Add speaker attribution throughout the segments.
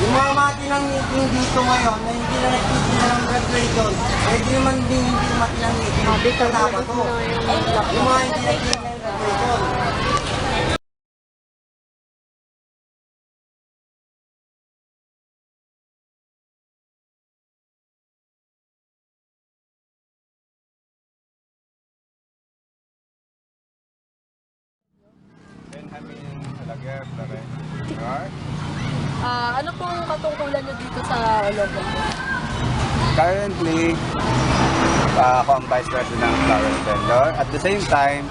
Speaker 1: Yung mga mati ng meeting dito ngayon na hindi na nagtitinda ng graduation, pwede naman din hindi mati ng meeting.
Speaker 2: Dito
Speaker 1: Kasama
Speaker 2: talaga
Speaker 1: to.
Speaker 2: sila yung
Speaker 1: Yung mga hindi nagtitinda ng graduation.
Speaker 3: Benjamin Salager, Alright.
Speaker 2: Ano pong katungkulan nyo dito sa Ologa?
Speaker 3: Currently, ako ang Vice President ng Flower Vendor. At the same time,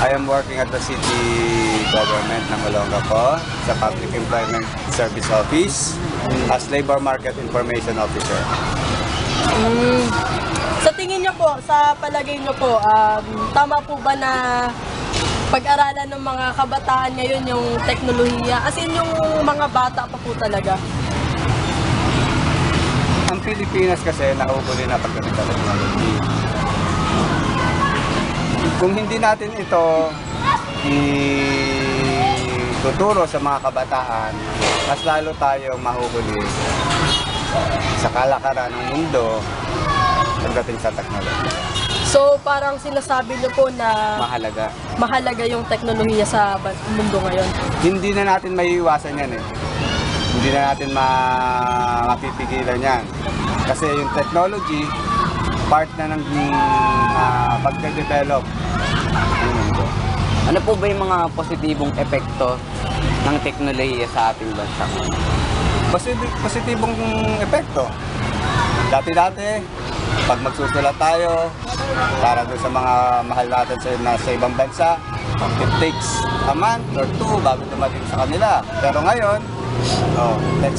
Speaker 3: I am working at the city government ng Olongapo sa Public Employment Service Office as Labor Market Information Officer.
Speaker 2: Sa tingin nyo po, sa palagay nyo po, tama po ba na pag-aralan ng mga kabataan ngayon yung teknolohiya? As in yung mga bata pa po talaga?
Speaker 3: Ang Pilipinas kasi nahuhuli na pagdating sa technology. Kung hindi natin ito ituturo sa mga kabataan, mas lalo tayong mahuhuli sa kalakaran ng mundo pagdating sa technology.
Speaker 2: So parang sinasabi nyo po na
Speaker 3: Mahalaga.
Speaker 2: yung teknolohiya sa mundo ngayon.
Speaker 3: Hindi na natin maiiwasan yan eh. Hindi na natin mapipigilan yan. Kasi yung technology, part na ng pagde-develop ng mundo.
Speaker 4: Ano po ba yung mga positibong epekto ng teknolohiya sa ating bansa?
Speaker 3: Positibong epekto. Dati-dati, pag magsusulat tayo para doon sa mga mahal natin sa ibang bansa, it takes a month or two bago dumating sa kanila. Pero ngayon,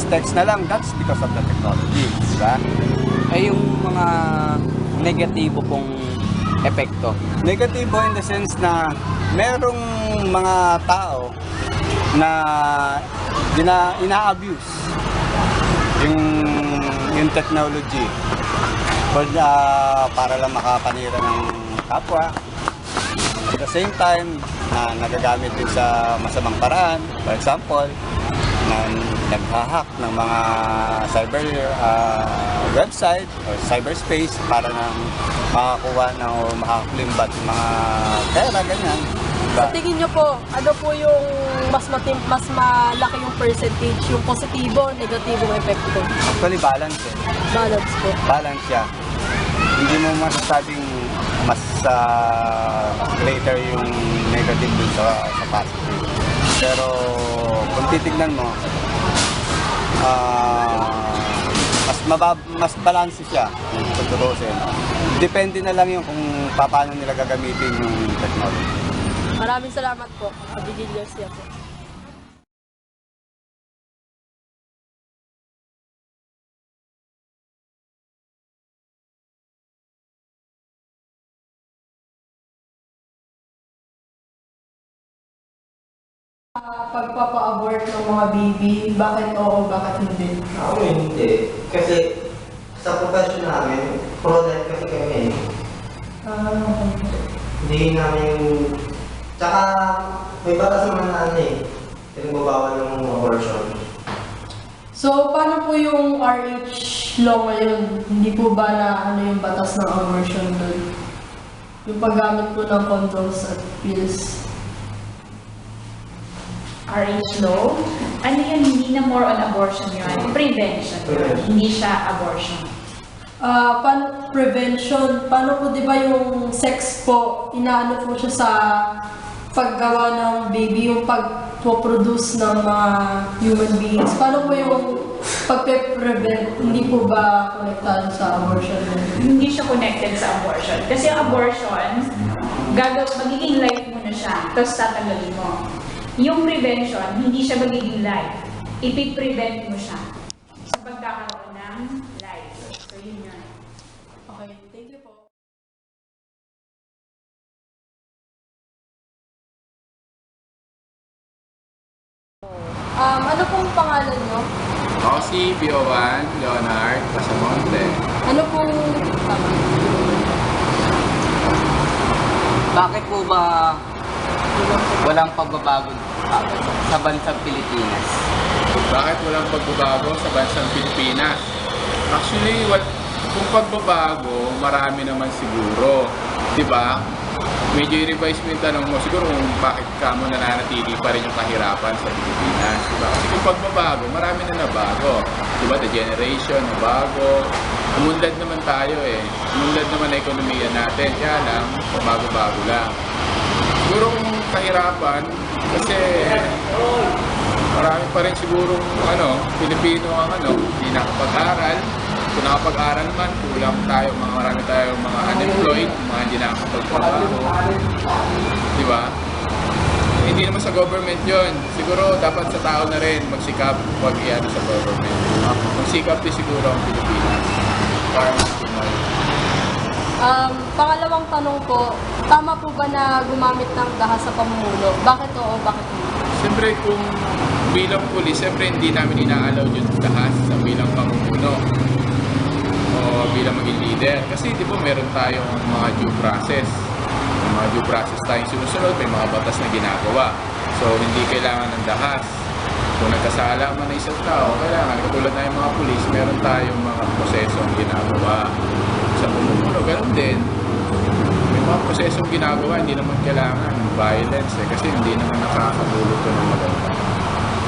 Speaker 3: text na lang. That's because of the technology. Diba?
Speaker 4: Ay yung mga negatibo pong epekto.
Speaker 3: Negatibo in the sense na merong mga tao na ina-abuse yung technology para lang makapanira ng kapwa. At the same time, nagagamit din sa masamang paraan. For example, na naghahack ng mga cyber website or cyberspace para nang makakuha o makaklimbat ng mga pera, ganyan. Diba?
Speaker 2: Sa tingin nyo po, ano po yung mas malaki yung percentage, yung positibo, negatibong epekto?
Speaker 3: Actually, balance eh.
Speaker 2: Balance po.
Speaker 3: Balance siya. Hindi mo masasabing mas greater yung negative dun sa positive. Pero kung titignan mo, mas balance siya kung tutusin. Depende na lang yung kung paano nila gagamitin yung technology.
Speaker 2: Maraming salamat po. Abigil Garcia po. Pagpapa-abort ng mga baby, bakit oo, bakit hindi?
Speaker 1: Ako hindi. Kasi sa profession namin, pro-life kasi kami. Hindi namin tsaka may batas naman na ano eh. Pinagbabawal ng abortion.
Speaker 2: So, paano po yung RH law ngayon? Hindi po ba na ano yung batas ng abortion doon? Yung paggamit po ng condoms at pills?
Speaker 5: RH law, ano yan, hindi na more on abortion yun, prevention yun, hindi siya abortion.
Speaker 2: Paano prevention? Paano po, di ba yung sex po, inaano po siya sa paggawa ng baby, yung pagpo-produce ng mga human beings? Paano po yung pagpe-prevent? Hindi po ba konektado sa abortion?
Speaker 5: Hindi siya connected sa abortion. Kasi ang abortion, magiging life mo na siya, tapos tatanggalin mo. Yung prevention, hindi siya magiging life. Ipiprevent mo siya sa pagkakaroon ng life. So, yun yun.
Speaker 2: Okay, thank you po. Ano pong pangalan nyo?
Speaker 6: Ako si Biovan Leonard Pasamonte.
Speaker 2: Ano pong
Speaker 4: Bakit po ba walang pagbabago sa bansang Pilipinas?
Speaker 6: Bakit walang pagbabago sa bansang Pilipinas? Actually, kung pagbabago, marami naman siguro. Di ba? Medyo i-revise mo yung tanong mo, siguro kung bakit ka mo nananatili pa rin yung kahirapan sa Pilipinas. Di ba? Kasi kung pagbabago, marami na nabago. Di ba? The generation, nabago. Umunlad naman tayo eh. Umunlad naman na ekonomiya natin. Kaya lang, bago-bago lang. Siguro kung kahirapan, kasi marami pa rin sigurong Pilipino ang hindi nakapag-aral. Kung nakapag-aral man, kulang tayo, marami tayong mga unemployed, mga hindi nakapagtrabaho. Di ba? Hindi naman sa government yon. Siguro dapat sa tao na rin magsikap, wag iano sa government. Magsikap din siguro ang Pilipinas. Para matumay.
Speaker 2: Pangalawang tanong ko, tama po ba na gumamit ng dahas sa pamumuno? Bakit oo, bakit hindi?
Speaker 6: Siyempre kung bilang pulis, siyempre hindi namin inaalaw yung dahas sa bilang pamumuno o bilang maging leader. Kasi di ba meron tayong mga due process. May mga due process tayong sinusunod, may mga batas na ginagawa. So hindi kailangan ng dahas. Kung nagkasala man ng isang tao, kailangan, katulad na yung mga pulis, meron tayong mga prosesong ginagawa sa pamumuno. Ganun din, may mga prosesong ginagawa, hindi naman kailangan violence kasi hindi naman nakakatulog to ng maganda.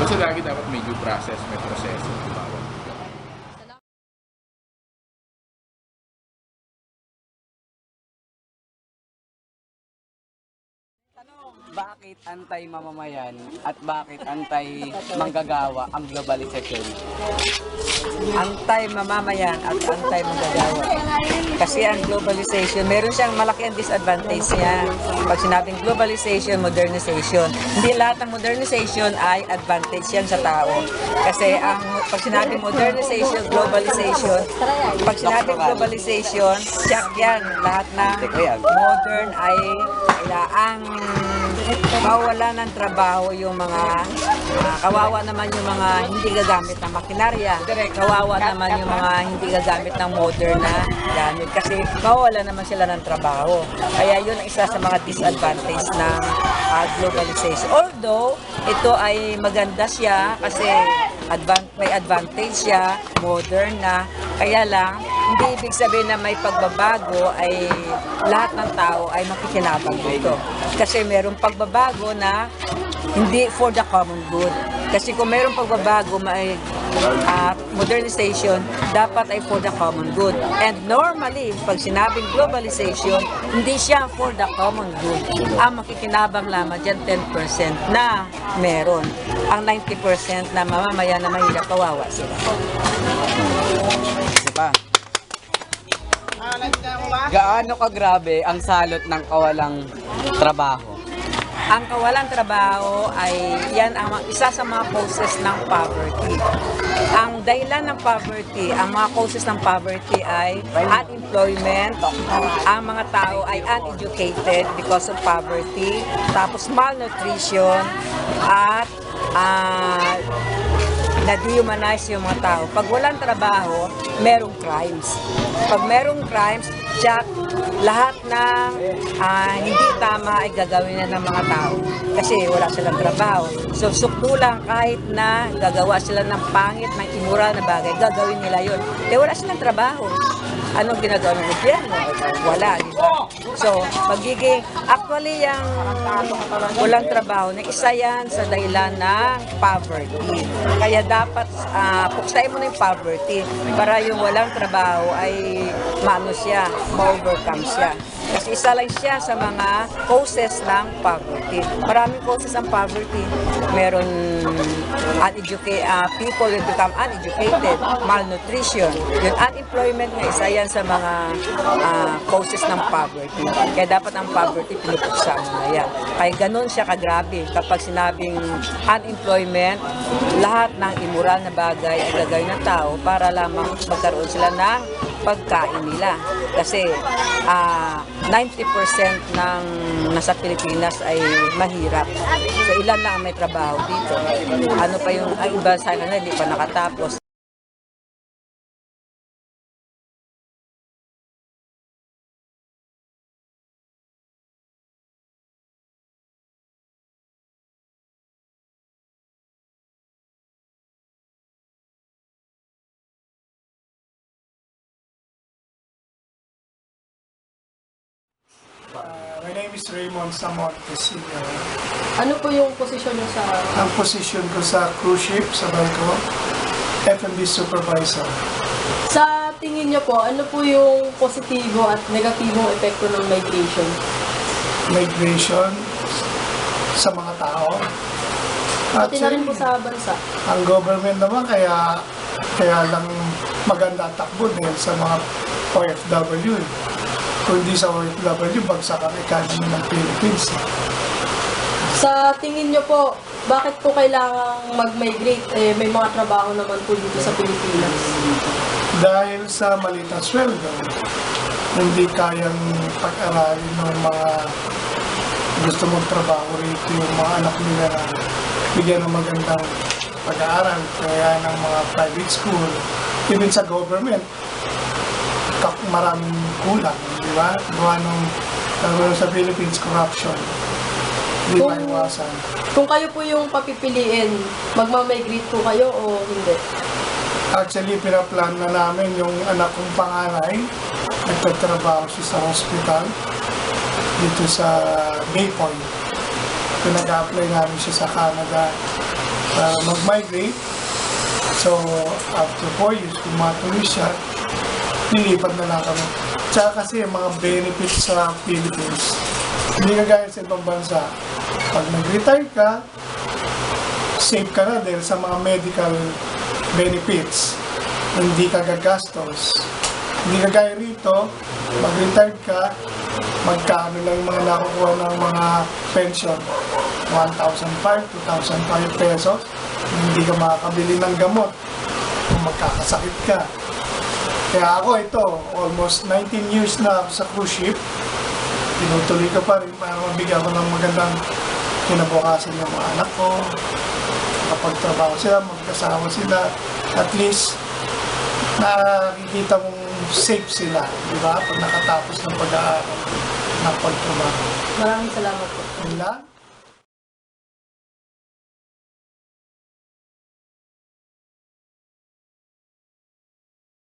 Speaker 6: Basta lagi dapat may due process, may proseso.
Speaker 4: Bakit anti-mamamayan at bakit anti-manggagawa ang globalisasyon?
Speaker 7: Anti-mamamayan at anti-manggagawa. Kasi ang globalization, meron siyang malaki ang disadvantage niya. Pag sinabing globalization, modernization, hindi lahat ng modernization ay advantage yan sa tao. Kasi pag sinabing modernization, globalization, pag sinabing globalization, check yan. Lahat ng modern ay ang mawala ng trabaho yung mga kawawa naman yung mga hindi gagamit ng makinarya. Kawawa naman yung mga hindi gagamit ng modern na gamit kasi mawala naman sila ng trabaho. Kaya yun ang isa sa mga disadvantage ng globalization. Although ito ay maganda siya kasi may advantage siya, modern na, kaya lang hindi ibig sabihin na may pagbabago ay lahat ng tao ay makikinabang dito. Kasi merong pagbabago na hindi for the common good. Kasi kung merong pagbabago, may modernization, dapat ay for the common good. And normally, pag sinabing globalization, hindi siya for the common good. Ang makikinabang lamang dyan, 10% na meron. Ang 90% na mamamayan na mahirap, kawawa sila.
Speaker 4: Diba? Gaano kagrabe ang salot ng kawalang trabaho?
Speaker 7: Ang kawalang trabaho ay yan ang isa sa mga causes ng poverty. Ang dahilan ng poverty, ang mga causes ng poverty ay unemployment, ang mga tao ay uneducated because of poverty, tapos malnutrition, at na-dehumanize yung mga tao. Pag walang trabaho, merong crimes. Pag merong crimes, lahat ng hindi tama ay gagawin na ng mga tao kasi wala silang trabaho. So, sukdo lang kahit na gagawa sila ng pangit, ng immoral na bagay, gagawin nila yun. Wala silang trabaho. Anong ginagawa ng gobyerno? Wala, di ba? So, actually, yung walang trabaho, na isa yan sa dahilan ng poverty. Kaya dapat, puksain mo na yung poverty para yung walang trabaho ay ma-overcome siya. Kasi isa lang siya sa mga causes ng poverty. Maraming causes ang poverty. Meron people will become uneducated, malnutrition. Yung unemployment nga, isa yan sa mga causes ng poverty. Kaya dapat ang poverty, pinupuksa mo na yan. Kaya ganun siya kagrabe. Kapag sinabing unemployment, lahat ng immoral na bagay ay gagawin ng tao para lamang magkaroon sila ng pagkain nila. Kasi 90% ng nasa Pilipinas ay mahirap. So ilan lang ang may trabaho dito. Ano pa yung iba sa kanila hindi pa nakatapos.
Speaker 8: is Raymond Samonte Sr.
Speaker 2: Ano po yung posisyon niyo sa...
Speaker 8: Ang position ko sa cruise ship, sa barko, F&B supervisor.
Speaker 2: Sa tingin niyo po, ano po yung positibo at negatibong epekto ng migration?
Speaker 8: Migration sa mga tao.
Speaker 2: Pati na rin po sa bansa.
Speaker 8: Ang government naman kaya lang maganda takbo dahil sa mga OFW. Kung di sa OFW, bagsak ang economy ng Philippines.
Speaker 2: Sa tingin niyo po, bakit po kailangang mag-migrate? May mga trabaho naman po dito sa Pilipinas.
Speaker 8: Dahil sa maliit na sweldo, hindi kayang pag-aralin ng mga gusto magtrabaho rito yung mga anak nila na bigyan ng magandang pag-aaral. Kaya ng mga private school, even sa government, maraming kulang, di ba? Gawa nung sa Philippines, corruption. Hindi maiwasan.
Speaker 2: Kung kayo po yung papipiliin, magmamigrate po kayo o hindi?
Speaker 8: Actually, pinaplan na namin yung anak kong panganay. Nagtatrabaho siya sa hospital dito sa Bay Point. Pinag-apply namin siya sa Canada para mag-migrate. So, after 4 years, kung matuloy siya, nilipat na lang kami. Tsaka kasi yung mga benefits sa Philippines, hindi kagaya sa ibang bansa. Pag nag-retire ka, safe ka na dahil sa mga medical benefits. Hindi ka gagastos. Hindi kagaya rito, mag-retire ka, magkano lang yung mga nakukuha ng mga pension. 1,500, 2,500 pesos. Hindi ka makakabili ng gamot kung magkakasakit ka. Kaya ako ito, almost 19 years na ako sa cruise ship. Tinutuloy ko pa rin para mabigyan ko ng magandang kinabukasan ng mga anak ko. Kapag trabaho sila, magkasama sila. At least, nakikita mong safe sila. Di ba? Pag nakatapos ng pag-aaral, ng pagtrabaho.
Speaker 2: Maraming salamat po.
Speaker 8: Yun lang.